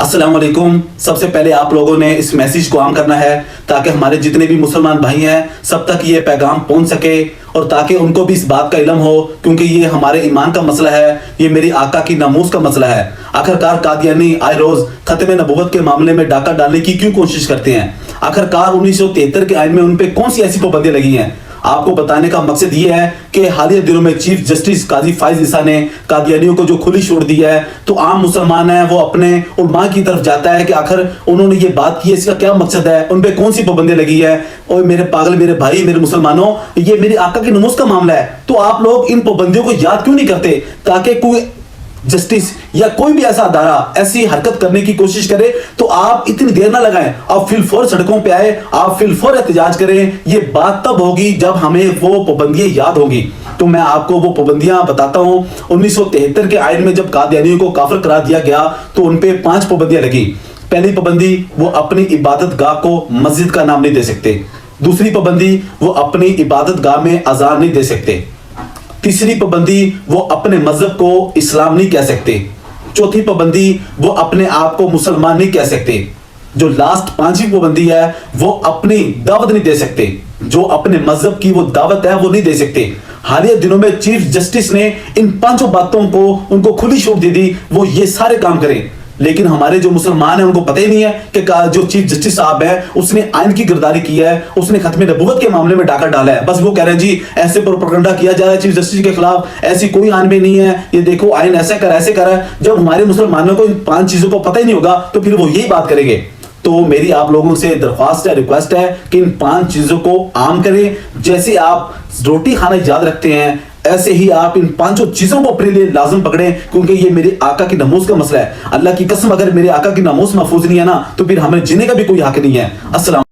السلام علیکم. سب سے پہلے آپ لوگوں نے اس میسیج کو عام کرنا ہے تاکہ ہمارے جتنے بھی مسلمان بھائی ہیں سب تک یہ پیغام پہنچ سکے اور تاکہ ان کو بھی اس بات کا علم ہو، کیونکہ یہ ہمارے ایمان کا مسئلہ ہے، یہ میری آقا کی ناموس کا مسئلہ ہے. آخرکار قادیانی آئے روز ختم نبوت کے معاملے میں ڈاکہ ڈالنے کی کیوں کوشش کرتے ہیں؟ آخرکار 1973 کے آئین میں ان پہ کون سی ایسی پابندیاں لگی ہیں؟ آپ کو بتانے کا مقصد یہ ہے کہ حالیہ دنوں میں چیف جسٹس قاضی فائز عیسیٰ نے قادیانیوں کو جو کھلی چھوڑ دی ہے، تو عام مسلمان ہیں وہ اپنے علماء کی طرف جاتا ہے کہ آخر انہوں نے یہ بات کی ہے، اس کا کیا مقصد ہے، ان پہ کون سی پابندی لگی ہے. اور میرے پاگل میرے بھائی میرے مسلمانوں، یہ میری آقا کی ناموس کا معاملہ ہے، تو آپ لوگ ان پابندیوں کو یاد کیوں نہیں کرتے تاکہ کوئی جسٹس یا کوئی بھی ایسا ادارہ ایسی حرکت کرنے کی کوشش کرے تو آپ اتنی دیر نہ لگائیں، آپ فی الفور سڑکوں پہ آئے، آپ فی الفور احتجاج کریں. یہ بات تب ہوگی جب ہمیں وہ پابندیاں یاد ہوگی. تو میں آپ کو وہ پابندیاں بتاتا ہوں. 1973 کے آئین میں جب قادیانیوں کو کافر قرار دیا گیا تو ان پہ 5 پابندیاں لگی. پہلی پابندی، وہ اپنی عبادت گاہ کو مسجد کا نام نہیں دے سکتے. دوسری پابندی، وہ اپنی عبادت گاہ میں اذان نہیں دے سکتے. تیسری پابندی، وہ اپنے مذہب کو اسلام نہیں کہہ سکتے. چوتھی پابندی، وہ اپنے آپ کو مسلمان نہیں کہہ سکتے. جو لاسٹ 5ویں پابندی ہے، وہ اپنی دعوت نہیں دے سکتے. جو اپنے مذہب کی وہ دعوت ہے وہ نہیں دے سکتے. حالیہ دنوں میں چیف جسٹس نے ان 5 باتوں کو ان کو کھلی چھوٹ دے دی، وہ یہ سارے کام کریں. لیکن ہمارے جو مسلمان ہیں ان کو پتہ ہی نہیں ہے کہ جو چیف جسٹس صاحب ہے اس نے آئین کی گرداری کی ہے، اس نے ختم نبوت کے معاملے میں ڈاکہ ڈالا ہے. بس وہ کہہ رہے ہیں جی ایسے پروپیگنڈا کیا جا رہا ہے چیف جسٹس کے خلاف، ایسی کوئی آئین میں نہیں ہے، یہ دیکھو آئین ایسا کر ایسے کر ہے. جب ہمارے مسلمانوں کو ان 5 چیزوں کو پتہ ہی نہیں ہوگا تو پھر وہ یہی بات کریں گے. تو میری آپ لوگوں سے درخواست ہے، ریکویسٹ ہے کہ ان 5 چیزوں کو عام کریں. جیسے آپ روٹی کھانا یاد رکھتے ہیں ایسے ہی آپ ان 5 چیزوں کو اپنے لیے لازم پکڑیں، کیونکہ یہ میرے آقا کی ناموس کا مسئلہ ہے. اللہ کی قسم اگر میرے آقا کی ناموس محفوظ نہیں ہے نا تو پھر ہمیں جینے کا بھی کوئی حق نہیں ہے. السلام